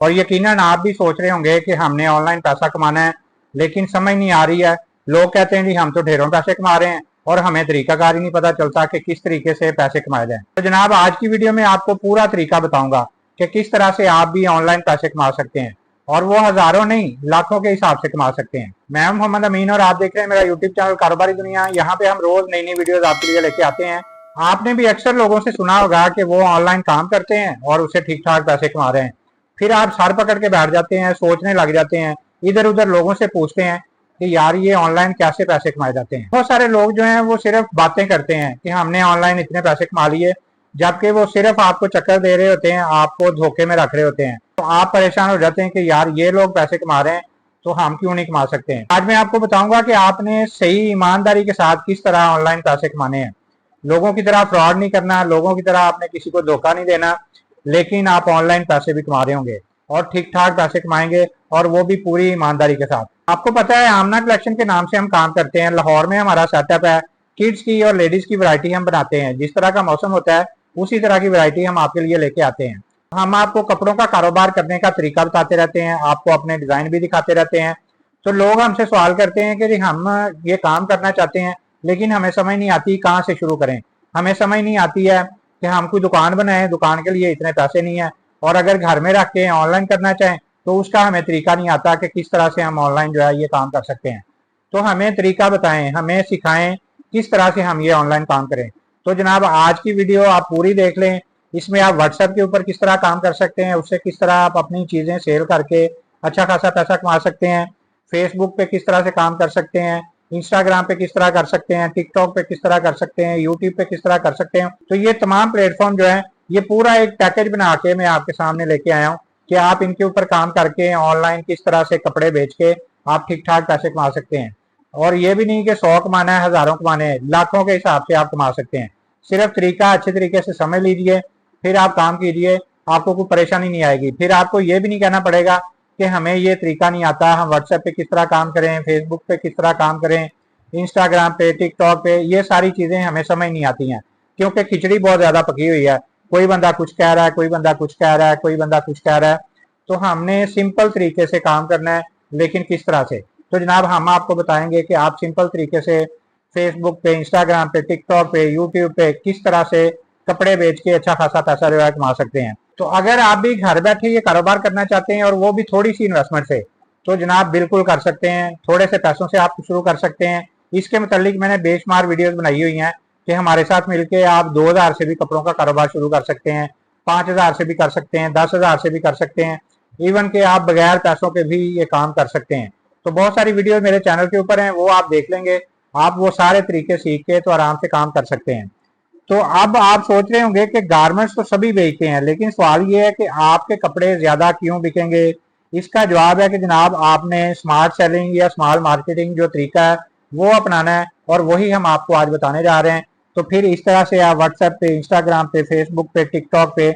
और यकीनन आप भी सोच रहे होंगे कि हमने ऑनलाइन पैसा कमाना है, लेकिन समझ नहीं आ रही है। लोग कहते हैं जी हम तो ढेरों पैसे कमा रहे हैं और हमें तरीकाकार ही नहीं पता चलता कि किस तरीके से पैसे कमाए जाएं। तो जनाब आज की वीडियो में आपको पूरा तरीका बताऊंगा कि किस तरह से आप भी ऑनलाइन पैसे कमा सकते हैं, और वो हजारों नहीं लाखों के हिसाब से कमा सकते हैं। मैं मोहम्मद अमीन और आप देख रहे हैं मेरा यूट्यूब चैनल कारोबारी दुनिया। यहाँ पे हम रोज नई नई वीडियोस आपके लिए लेके आते हैं। आपने भी अक्सर लोगों से सुना होगा कि वो ऑनलाइन काम करते हैं और उससे ठीक ठाक पैसे कमा रहे हैं, फिर आप सर पकड़ के बैठ जाते हैं, सोचने लग जाते हैं, इधर उधर लोगों से पूछते हैं कि यार ये ऑनलाइन कैसे पैसे कमाए जाते हैं। बहुत सारे लोग जो हैं वो सिर्फ बातें करते हैं कि हमने ऑनलाइन इतने पैसे कमा लिए, जबकि वो सिर्फ आपको चक्कर दे रहे होते हैं, आपको धोखे में रख रहे होते हैं। तो आप परेशान हो जाते हैं कि यार ये लोग पैसे कमा रहे हैं तो हम क्यों नहीं कमा सकते हैं। आज मैं आपको बताऊंगा कि आपने सही ईमानदारी के साथ किस तरह ऑनलाइन पैसे कमाने हैं। लोगों की तरह फ्रॉड नहीं करना, लोगों की तरह आपने किसी को धोखा नहीं देना, लेकिन आप ऑनलाइन पैसे भी कमा रहे होंगे और ठीक ठाक पैसे कमाएंगे, और वो भी पूरी ईमानदारी के साथ। आपको पता है आमना कलेक्शन के नाम से हम काम करते हैं। लाहौर में हमारा सेटअप है। किड्स की और लेडीज की वैरायटी हम बनाते हैं। जिस तरह का मौसम होता है उसी तरह की वैरायटी हम आपके लिए लेके आते हैं। हम आपको कपड़ों का कारोबार करने का तरीका बताते रहते हैं, आपको अपने डिजाइन भी दिखाते रहते हैं। तो लोग हमसे सवाल करते हैं कि हम ये काम करना चाहते हैं, लेकिन हमें समझ नहीं आती कहाँ से शुरू करें। हमें समझ नहीं आती है कि हम कोई दुकान बनाएं, दुकान के लिए इतने पैसे नहीं है, और अगर घर में रख के ऑनलाइन करना चाहें तो उसका हमें तरीका नहीं आता कि किस तरह से हम ऑनलाइन जो है ये काम कर सकते हैं। तो हमें तरीका बताएं, हमें सिखाएं किस तरह से हम ये ऑनलाइन काम करें। तो जनाब आज की वीडियो आप पूरी देख लें। इसमें आप व्हाट्सएप के ऊपर किस तरह काम कर सकते हैं, उससे किस तरह आप अपनी चीजें सेल करके अच्छा खासा पैसा कमा सकते हैं, फेसबुक पे किस तरह से काम कर सकते हैं, इंस्टाग्राम पे किस तरह कर सकते हैं, टिकटॉक पे किस तरह कर सकते हैं, यूट्यूब पे किस तरह कर सकते हैं। तो ये तमाम प्लेटफॉर्म जो है ये पूरा एक पैकेज बना के मैं आपके सामने लेके आया हूँ कि आप इनके ऊपर काम करके ऑनलाइन किस तरह से कपड़े बेच के आप ठीक ठाक पैसे कमा सकते हैं। और ये भी नहीं कि 100 कमाना है, हजारों कमाने हैं, लाखों के हिसाब से आप कमा सकते हैं। सिर्फ तरीका अच्छे तरीके से समझ लीजिए, फिर आप काम कीजिए, आपको कोई परेशानी नहीं आएगी। फिर आपको ये भी नहीं कहना पड़ेगा कि हमें ये तरीका नहीं आता, हम व्हाट्सएप पे किस तरह काम करें, फेसबुक पे किस तरह काम करें, इंस्टाग्राम पे, टिकटॉक पे, ये सारी चीजें हमें समझ नहीं आती हैं, क्योंकि खिचड़ी बहुत ज्यादा पकी हुई है। कोई बंदा कुछ कह रहा है, कोई बंदा कुछ कह रहा है, कोई बंदा कुछ कह रहा है। तो हमने सिंपल तरीके से काम करना है, लेकिन किस तरह से? तो जनाब हम आपको बताएंगे कि आप सिंपल तरीके से फेसबुक पे, इंस्टाग्राम पे, टिकटॉक पे, यूट्यूब पे किस तरह से कपड़े बेच के अच्छा खासा पैसा जो है कमा सकते हैं। तो अगर आप भी घर बैठे ये कारोबार करना चाहते हैं और वो भी थोड़ी सी इन्वेस्टमेंट से, तो जनाब बिल्कुल कर सकते हैं। थोड़े से पैसों से आप शुरू कर सकते हैं। इसके मुतालिक मैंने बेशुमार वीडियोस बनाई हुई हैं कि हमारे साथ मिलकर आप 2000 से भी कपड़ों का कारोबार शुरू कर सकते हैं, 5000 से भी कर सकते हैं, 10,000 से भी कर सकते हैं, इवन के आप बगैर पैसों के भी ये काम कर सकते हैं। तो बहुत सारी वीडियो मेरे चैनल के ऊपर हैं, वो आप देख लेंगे। आप वो सारे तरीके सीख के तो आराम से काम कर सकते हैं। तो अब आप सोच रहे होंगे कि गारमेंट्स तो सभी बेचते हैं, लेकिन सवाल ये है कि आपके कपड़े ज्यादा क्यों बिकेंगे। इसका जवाब है कि जनाब आपने स्मार्ट सेलिंग या स्मॉल मार्केटिंग जो तरीका है वो अपनाना है, और वही हम आपको आज बताने जा रहे हैं। तो फिर इस तरह से आप व्हाट्सएप पे, इंस्टाग्राम पे, फेसबुक पे, टिकटॉक पे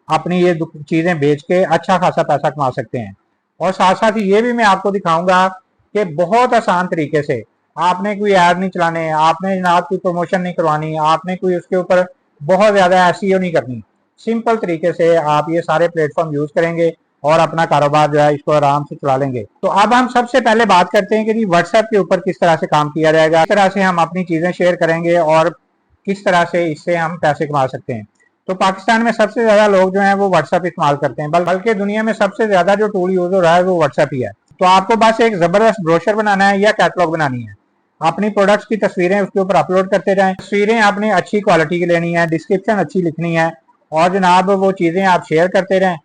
अपनी ये चीजें बेच के अच्छा खासा पैसा कमा सकते हैं। और साथ साथ ही ये भी मैं आपको दिखाऊंगा कि बहुत आसान तरीके से, आपने कोई ऐड नहीं चलाने, आपने जनाब कोई प्रमोशन नहीं करवानी, आपने कोई उसके ऊपर बहुत ज्यादा एसईओ नहीं करनी। सिंपल तरीके से आप ये सारे प्लेटफॉर्म यूज करेंगे और अपना कारोबार जो है इसको आराम से चला लेंगे। तो अब हम सबसे पहले बात करते हैं कि जी व्हाट्सएप के ऊपर किस तरह से काम किया जाएगा, किस तरह से हम अपनी चीजें शेयर करेंगे और किस तरह से इससे हम पैसे कमा सकते हैं। तो पाकिस्तान में सबसे ज्यादा लोग जो हैं वो व्हाट्सएप इस्तेमाल करते हैं, बल्कि दुनिया में सबसे ज्यादा जो टूल यूज हो रहा है वो व्हाट्सएप ही है। तो आपको बस एक जबरदस्त ब्रोशर बनाना है या कैटलॉग बनानी है, अपनी प्रोडक्ट्स की तस्वीरें उसके ऊपर अपलोड करते जाएं। तस्वीरें आपने अच्छी क्वालिटी की लेनी है, डिस्क्रिप्शन अच्छी लिखनी है, और जनाब वो चीजें आप शेयर करते रहें।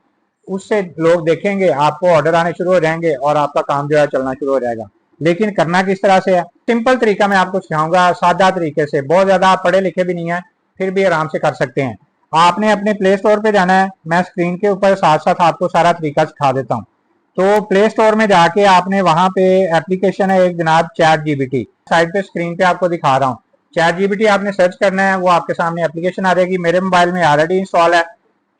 उससे लोग देखेंगे, आपको ऑर्डर आने शुरू हो जाएंगे और आपका काम जो है चलना शुरू हो जाएगा। लेकिन करना किस तरह से है? सिंपल तरीका मैं आपको सिखाऊंगा, सादा तरीके से। बहुत ज्यादा आप पढ़े लिखे भी नहीं है, फिर भी आराम से कर सकते हैं। आपने अपने प्ले स्टोर पे जाना है, मैं स्क्रीन के ऊपर साथ साथ आपको सारा तरीका सिखा देता हूँ। तो प्ले स्टोर में जाके आपने वहां पे एप्लीकेशन है एक जनाब चैट जीपीटी, साइड पे स्क्रीन पे आपको दिखा रहा हूँ। चैट जीपीटी आपने सर्च करना है, वो आपके सामने एप्लीकेशन आ जाएगी। मेरे मोबाइल में ऑलरेडी इंस्टॉल है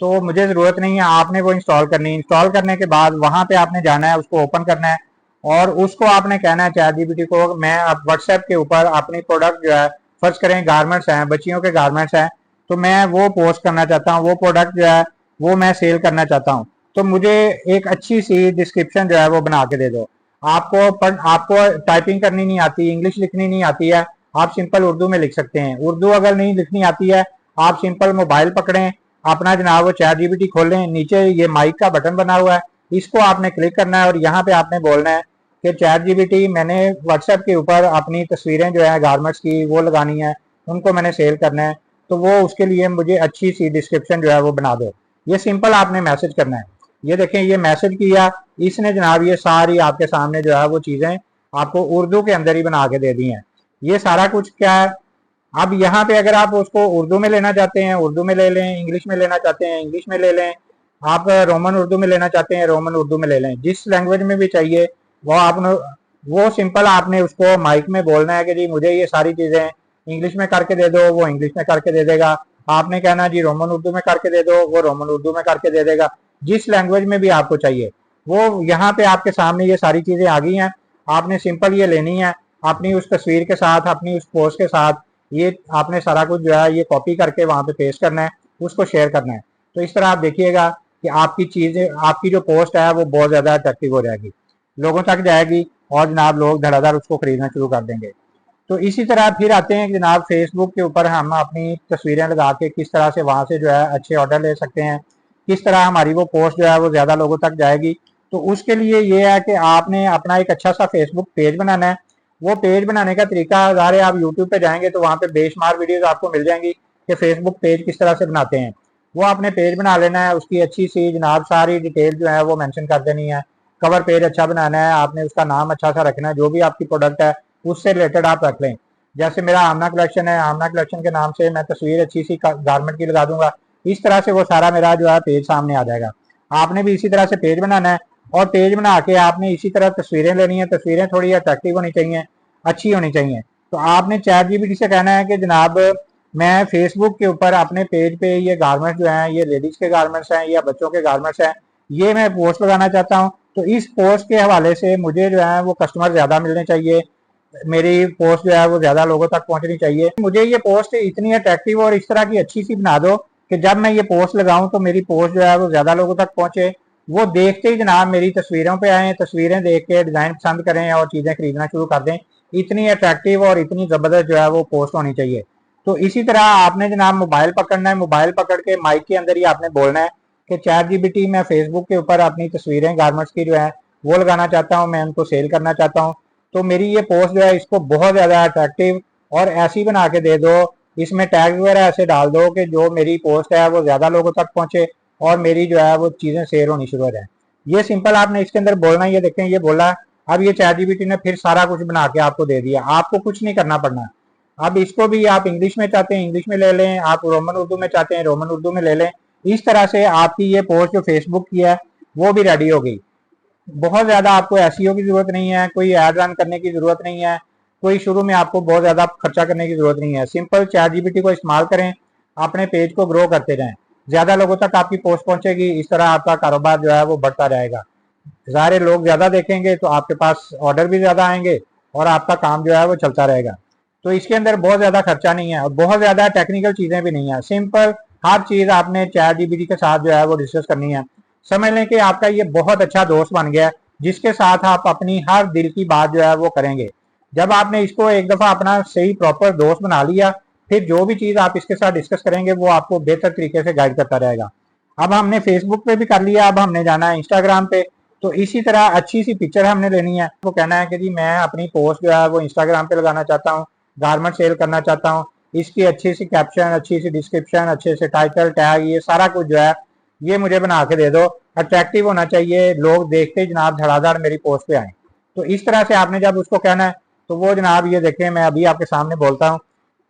तो मुझे जरूरत नहीं है, आपने वो इंस्टॉल करनी है। इंस्टॉल करने के बाद वहां पे आपने जाना है, उसको ओपन करना है और उसको आपने कहना है चैट जीपीटी को, मैं अब व्हाट्सएप के ऊपर अपनी प्रोडक्ट जो है, फर्ज करें गारमेंट्स हैं, बच्चियों के गारमेंट्स हैं, तो मैं वो पोस्ट करना चाहता हूँ, वो प्रोडक्ट जो है वो मैं सेल करना चाहता हूँ। तो मुझे एक अच्छी सी डिस्क्रिप्शन जो है वो बना के दे दो। आपको टाइपिंग करनी नहीं आती, इंग्लिश लिखनी नहीं आती है, आप सिंपल उर्दू में लिख सकते हैं। उर्दू अगर नहीं लिखनी आती है, आप सिंपल मोबाइल पकड़ें, अपना जनाब वो चैट जीपीटी खोलें, नीचे ये माइक का बटन बना हुआ है, इसको आपने क्लिक करना है और यहाँ पे आपने बोलना है कि चैट जीपीटी मैंने व्हाट्सएप के ऊपर अपनी तस्वीरें जो है गारमेंट्स की वो लगानी है, उनको मैंने सेल करना है, तो वो उसके लिए मुझे अच्छी सी डिस्क्रिप्शन जो है वो बना दो। ये सिंपल आपने मैसेज करना है। ये देखें, ये मैसेज किया इसने जनाब, ये सारी आपके सामने जो है वो चीज़ें आपको उर्दू के अंदर ही बना के दे दी हैं। ये सारा कुछ क्या है। अब यहाँ पे अगर आप उसको उर्दू में लेना चाहते हैं उर्दू में ले लें, इंग्लिश में लेना चाहते हैं इंग्लिश में ले लें, आप रोमन उर्दू में लेना चाहते हैं रोमन उर्दू में ले लें, जिस लैंग्वेज में भी चाहिए वो सिंपल आपने उसको माइक में बोलना है कि जी मुझे ये सारी चीज़ें इंग्लिश में करके दे दो, वो इंग्लिश में करके दे देगा। आपने कहना जी रोमन उर्दू में करके दे दो, वो रोमन उर्दू में करके दे देगा। जिस लैंग्वेज में भी आपको चाहिए वो यहाँ पे आपके सामने ये सारी चीज़ें आ गई हैं। आपने सिंपल ये लेनी है, अपनी उस तस्वीर के साथ, अपनी उस पोस्ट के साथ, ये आपने सारा कुछ जो है ये कॉपी करके वहाँ पे पेस्ट करना है, उसको शेयर करना है। तो इस तरह आप देखिएगा कि आपकी चीज़ें, आपकी जो पोस्ट है वो बहुत ज़्यादा अट्रैक्टिव हो जाएगी, लोगों तक जाएगी और जनाब लोग धड़ाधड़ उसको खरीदना शुरू कर देंगे। तो इसी तरह फिर आते हैं कि जनाब फेसबुक के ऊपर हम अपनी तस्वीरें लगा के किस तरह से वहाँ से जो है अच्छे ऑर्डर ले सकते हैं, किस तरह हमारी वो पोस्ट जो है वो ज़्यादा लोगों तक जाएगी। तो उसके लिए ये है कि आपने अपना एक अच्छा सा फेसबुक पेज बनाना है। वो पेज बनाने का तरीका ज़ाहिर है, आप यूट्यूब पे जाएंगे तो वहाँ पे बेशुमार वीडियोस आपको मिल जाएंगी कि फेसबुक पेज किस तरह से बनाते हैं। वो आपने पेज बना लेना है, उसकी अच्छी सी जनाब सारी डिटेल जो है वो मेंशन कर देनी है। कवर पेज अच्छा बनाना है, आपने उसका नाम अच्छा सा रखना है, जो भी आपकी प्रोडक्ट है उससे रिलेटेड आप रख लें। जैसे मेरा आमना कलेक्शन है, आमना कलेक्शन के नाम से मैं तस्वीर अच्छी सी गारमेंट की लगा दूंगा। इस तरह से वो सारा मेरा जो है पेज सामने आ जाएगा। आपने भी इसी तरह से पेज बनाना है और पेज बना के आपने इसी तरह तस्वीरें लेनी है। तस्वीरें थोड़ी अट्रैक्टिव होनी चाहिए, अच्छी होनी चाहिए। तो आपने चैट जीपीटी से कहना है कि जनाब मैं फेसबुक के ऊपर अपने पेज पे ये गारमेंट्स जो हैं, ये लेडीज के गारमेंट्स हैं या बच्चों के गारमेंट्स हैं, ये मैं पोस्ट लगाना चाहता हूँ। तो इस पोस्ट के हवाले से मुझे जो है वो कस्टमर ज़्यादा मिलने चाहिए, मेरी पोस्ट जो है वो ज़्यादा लोगों तक पहुंचनी चाहिए। मुझे ये पोस्ट इतनी अट्रैक्टिव और इस तरह की अच्छी सी बना दो कि जब मैं ये पोस्ट लगाऊं तो मेरी पोस्ट जो है वो ज़्यादा लोगों तक पहुंचे, वो देखते ही जनाब मेरी तस्वीरों पे आए, तस्वीरें देख के डिज़ाइन पसंद करें और चीज़ें खरीदना शुरू कर दें। इतनी अट्रैक्टिव और इतनी ज़बरदस्त जो है वो पोस्ट होनी चाहिए। तो इसी तरह आपने जनाब मोबाइल पकड़ना है, मोबाइल पकड़ के माइक के अंदर ही आपने बोलना है कि चैट जीपीटी मैं फेसबुक के ऊपर अपनी तस्वीरें गारमेंट्स की जो है वो लगाना चाहता हूँ, मैं उनको सेल करना चाहता हूँ। तो मेरी ये पोस्ट जो है इसको बहुत ज़्यादा अट्रैक्टिव और ऐसी बना के दे दो, इसमें टैग वगैरह ऐसे डाल दो कि जो मेरी पोस्ट है वो ज़्यादा लोगों तक पहुँचे और मेरी जो है वो चीज़ें शेयर होनी शुरू हो जाए। ये सिंपल आपने इसके अंदर बोलना, ये देखें ये बोला। अब ये चैट जीपीटी ने फिर सारा कुछ बना के आपको दे दिया, आपको कुछ नहीं करना पड़ना। अब इसको भी आप इंग्लिश में चाहते हैं इंग्लिश में ले लें, आप रोमन उर्दू में चाहते हैं रोमन उर्दू में ले लें। इस तरह से आपकी ये पोस्ट जो फेसबुक की है वो भी रेडी हो गई। बहुत ज़्यादा आपको एसईओ की ज़रूरत नहीं है, कोई ऐड रन करने की ज़रूरत नहीं है, कोई शुरू में आपको बहुत ज़्यादा खर्चा करने की ज़रूरत नहीं है। सिंपल चैट जीपीटी को इस्तेमाल करें, अपने पेज को ग्रो करते रहें, ज़्यादा लोगों तक आपकी पोस्ट पहुंचेगी। इस तरह आपका कारोबार जो है वो बढ़ता रहेगा। ज़ाहिर लोग ज़्यादा देखेंगे तो आपके पास ऑर्डर भी ज़्यादा आएंगे और आपका काम जो है वो चलता रहेगा। तो इसके अंदर बहुत ज़्यादा खर्चा नहीं है और बहुत ज़्यादा टेक्निकल चीज़ें भी नहीं है। सिंपल हर चीज़ आपने चैट जीपीटी के साथ जो है वो डिस्कस करनी है। समझ लें कि आपका ये बहुत अच्छा दोस्त बन गया, जिसके साथ आप अपनी हर दिल की बात जो है वो करेंगे। जब आपने इसको एक दफ़ा अपना सही प्रॉपर दोस्त बना लिया, फिर जो भी चीज़ आप इसके साथ डिस्कस करेंगे वो आपको बेहतर तरीके से गाइड करता रहेगा। अब हमने फेसबुक पे भी कर लिया, अब हमने जाना है इंस्टाग्राम पे। तो इसी तरह अच्छी सी पिक्चर हमने लेनी है, वो कहना है कि जी मैं अपनी पोस्ट जो है वो इंस्टाग्राम पे लगाना चाहता हूँ, गारमेंट सेल करना चाहता हूँ। इसकी अच्छी सी कैप्शन, अच्छी सी डिस्क्रिप्शन, अच्छे से टाइटल टैग, ये सारा कुछ जो है ये मुझे बना के दे दो। अट्रैक्टिव होना चाहिए, लोग देखते ही जनाब धड़ाधड़ मेरी पोस्ट पे आए। तो इस तरह से आपने जब उसको कहना है तो वो जनाब ये देखें, मैं अभी आपके सामने बोलता हूँ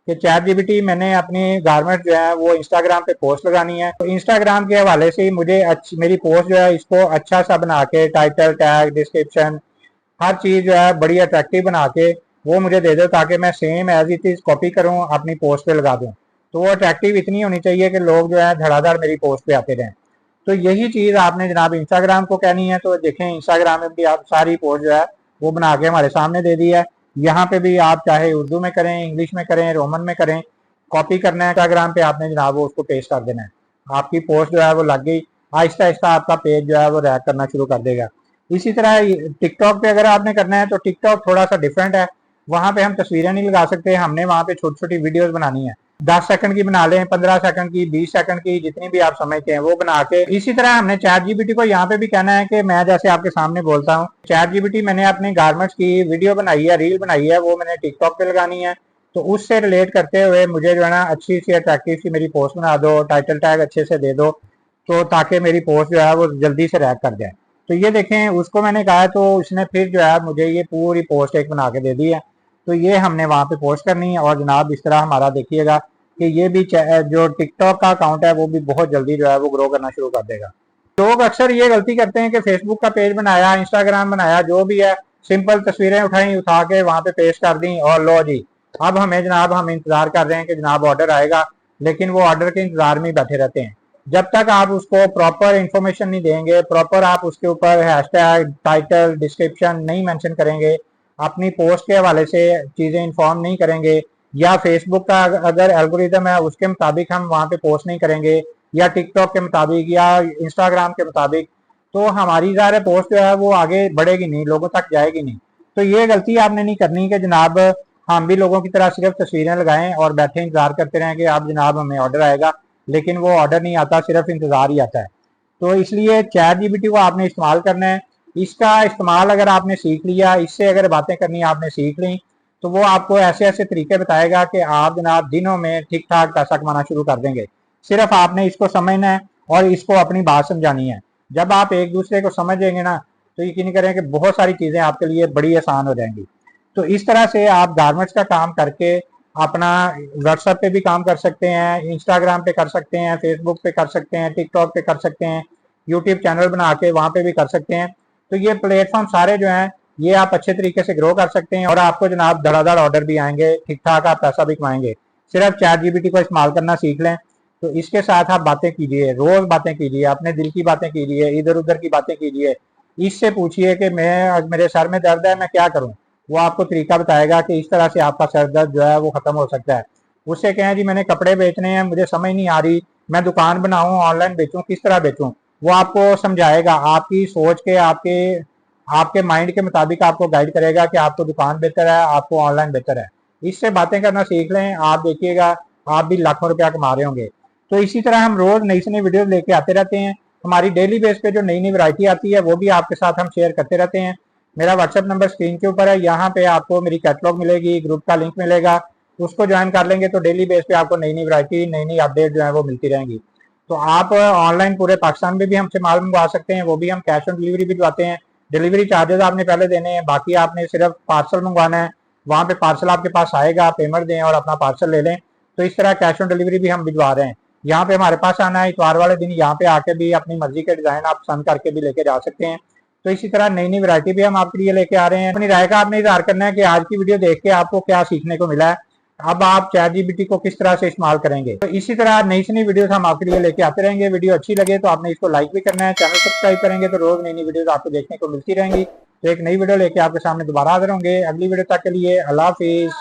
कि चैट जीपीटी मैंने अपनी गारमेंट जो है वो इंस्टाग्राम पे पोस्ट लगानी है। तो इंस्टाग्राम के हवाले से ही मुझे मेरी पोस्ट जो है इसको अच्छा सा बना के टाइटल टैग डिस्क्रिप्शन हर चीज़ जो है बड़ी अट्रैक्टिव बना के वो मुझे दे दो, ताकि मैं same as it is copy करूँ अपनी पोस्ट पे लगा दूँ। तो वो अट्रैक्टिव इतनी होनी चाहिए कि लोग जो है धड़ाधड़ मेरी पोस्ट पे आते रहें। तो यही चीज़ आपने जनाब इंस्टाग्राम को कहनी है। तो देखें इंस्टाग्राम में भी आप सारी पोस्ट जो है वो बना के हमारे सामने दे दी है। यहाँ पे भी आप चाहे उर्दू में करें, इंग्लिश में करें, रोमन में करें, कॉपी करना है इंस्टाग्राम पे आपने जनाब वो उसको पेस्ट कर देना है। आपकी पोस्ट जो है वो लग गई। आहिस्ता आहिस्ता आपका पेज जो है वो रैंक करना शुरू कर देगा। इसी तरह टिकटॉक पे अगर आपने करना है तो टिकटॉक थोड़ा सा डिफरेंट है। वहां पे हम तस्वीरें नहीं लगा सकते, हमने वहां पे छोटी छोटी वीडियोस बनानी है। 10 सेकंड की बना लें, 15 सेकंड की, 20 सेकंड की, जितनी भी आप समझते हैं वो बना के। इसी तरह हमने चैट जीपीटी को यहाँ पे भी कहना है कि मैं जैसे आपके सामने बोलता हूँ, चैट जीपीटी मैंने अपनी गारमेंट्स की वीडियो बनाई है, रील बनाई है, वो मैंने टिकटॉक पे लगानी है। तो उससे रिलेट करते हुए मुझे जो है ना अच्छी सी अट्रैक्टिव सी मेरी पोस्ट बना दो, टाइटल टैग अच्छे से दे दो, तो ताकि मेरी पोस्ट जो है वो जल्दी से रैंक कर जाए। तो ये देखें, उसको मैंने कहा तो उसने फिर जो है मुझे ये पूरी पोस्ट एक बना के दे दी है। तो ये हमने वहाँ पे पोस्ट करनी है। और जनाब इस तरह हमारा देखिएगा कि ये भी जो टिकटॉक का अकाउंट है वो भी बहुत जल्दी जो है वो ग्रो करना शुरू कर देगा। लोग अक्सर ये गलती करते हैं कि फेसबुक का पेज बनाया, इंस्टाग्राम बनाया, जो भी है, सिंपल तस्वीरें उठाई, उठा के वहां पे पेस्ट कर दी और लो जी, अब हमें जनाब हम इंतजार कर रहे हैं कि जनाब ऑर्डर आएगा, लेकिन वो ऑर्डर के इंतजार में बैठे रहते हैं। जब तक आप उसको प्रॉपर इंफॉर्मेशन नहीं देंगे, प्रॉपर आप उसके ऊपर हैशटैग, टाइटल, डिस्क्रिप्शन नहीं मेंशन करेंगे, अपनी पोस्ट के हवाले से चीजें इन्फॉर्म नहीं करेंगे, या फेसबुक का अगर एल्गोरिदम है उसके मुताबिक हम वहां पे पोस्ट नहीं करेंगे, या टिकटॉक के मुताबिक, या इंस्टाग्राम के मुताबिक, तो हमारी ज़ाहिर पोस्ट जो है वो आगे बढ़ेगी नहीं, लोगों तक जाएगी नहीं। तो ये गलती आपने नहीं करनी कि जनाब हम भी लोगों की तरह सिर्फ तस्वीरें लगाएं और बैठे इंतजार करते रहें कि अब जनाब हमें ऑर्डर आएगा, लेकिन वो ऑर्डर नहीं आता, सिर्फ इंतजार ही आता है। तो इसलिए चैट जीपीटी को आपने इस्तेमाल करना है। इसका इस्तेमाल अगर आपने सीख लिया, इससे अगर बातें करनी आपने सीख ली, तो वो आपको ऐसे ऐसे तरीके बताएगा कि आप जनाब दिनों में ठीक ठाक पैसा कमाना शुरू कर देंगे। सिर्फ आपने इसको समझना है और इसको अपनी बात समझानी है। जब आप एक दूसरे को समझेंगे ना, तो यकीन करें कि बहुत सारी चीज़ें आपके लिए बड़ी आसान हो जाएंगी। तो इस तरह से आप गारमेंट्स का काम करके अपना व्हाट्सएप पे भी काम कर सकते हैं, इंस्टाग्राम पे कर सकते हैं, फेसबुक पे कर सकते हैं, टिकटॉक पे कर सकते हैं, यूट्यूब चैनल बना के वहाँ पे भी कर सकते हैं। तो ये प्लेटफॉर्म सारे जो हैं ये आप अच्छे तरीके से ग्रो कर सकते हैं और आपको जनाब धड़ाधड़ ऑर्डर भी आएंगे, ठीक ठाक आप पैसा भी कमाएंगे। सिर्फ चैट जीपीटी को इस्तेमाल करना सीख लें। तो इसके साथ आप बातें कीजिए, रोज बातें कीजिए, अपने दिल की बातें कीजिए, इधर उधर की बातें कीजिए। इससे पूछिए कि मैं, मेरे सर में दर्द है, मैं क्या करूं। वो आपको तरीका बताएगा कि इस तरह से आपका सर दर्द जो है वो खत्म हो सकता है। उससे कहें जी मैंने कपड़े बेचने हैं, मुझे समझ नहीं आ रही, मैं दुकान बनाऊं, ऑनलाइन बेचूं, किस तरह बेचूं, वो आपको समझाएगा। आपकी सोच के, आपके आपके माइंड के मुताबिक आपको गाइड करेगा कि आपको दुकान बेहतर है, आपको ऑनलाइन बेहतर है। इससे बातें करना सीख लें, आप देखिएगा आप भी लाखों रुपया कमा रहे होंगे। तो इसी तरह हम रोज नई से नई वीडियो लेके आते रहते हैं। हमारी डेली बेस पे जो नई नई वैरायटी आती है वो भी आपके साथ हम शेयर करते रहते हैं। मेरा व्हाट्सएप नंबर स्क्रीन के ऊपर है, यहाँ पे आपको मेरी कैटलॉग मिलेगी, ग्रुप का लिंक मिलेगा, उसको ज्वाइन कर लेंगे तो डेली बेस पे आपको नई नई वैरायटी, नई नई अपडेट जो है वो मिलती रहेंगी। तो आप ऑनलाइन पूरे पाकिस्तान में भी हमसे माल मंगवा सकते हैं, वो भी हम कैश ऑन डिलीवरी भिजवाते हैं। डिलीवरी चार्जेस आपने पहले देने हैं, बाकी आपने सिर्फ पार्सल मंगवाना है, वहाँ पे पार्सल आपके पास आएगा, पेमेंट दें और अपना पार्सल ले लें। तो इस तरह कैश ऑन डिलीवरी भी हम भिजवा रहे हैं। यहाँ पे हमारे पास आना है, इतवार वाले दिन यहाँ पे आके भी अपनी मर्जी के डिजाइन आप पसंद करके भी लेके जा सकते हैं। तो इसी तरह नई नई वैरायटी भी हम आपके लिए लेके आ रहे हैं। अपनी राय का आपने इजहार करना है कि आज की वीडियो देख के आपको क्या सीखने को मिला है, अब आप चैट जीपीटी को किस तरह से इस्तेमाल करेंगे। तो इसी तरह नई से नई वीडियोस हम आपके लिए लेके आते रहेंगे। वीडियो अच्छी लगे तो आपने इसको लाइक भी करना है, चैनल सब्सक्राइब करेंगे तो रोज नई नई वीडियोस आपको देखने को मिलती रहेंगी। तो एक नई वीडियो लेके आपके सामने दोबारा हाजिर होंगे। अगली वीडियो तक के लिए अल्लाह हाफिज।